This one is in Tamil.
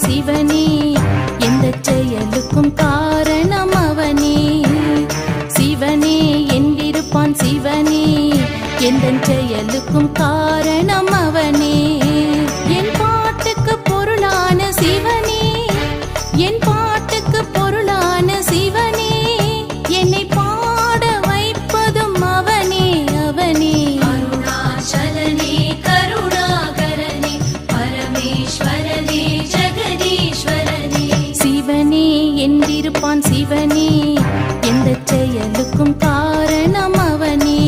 சிவனே, எந்த செயலுக்கும் காரணம் அவனே. சிவனே என்றிருப்பான் சிவனே, எந்த செயலுக்கும் காரணம் அவனே. என் பாட்டுக்கு பொருளான சிவனே, என் பாட்டுக்கு பொருளான சிவனே, என்னை பாட வைப்பதும் அவனே அவனே. அருணாச்சலனே கருணாகரனே பரமேஸ்வரனே ஜெகதீஸ்வரனே. சிவனே என்றிருப்பான் சிவனே, எந்த செயலுக்கும் காரணம் அவனே.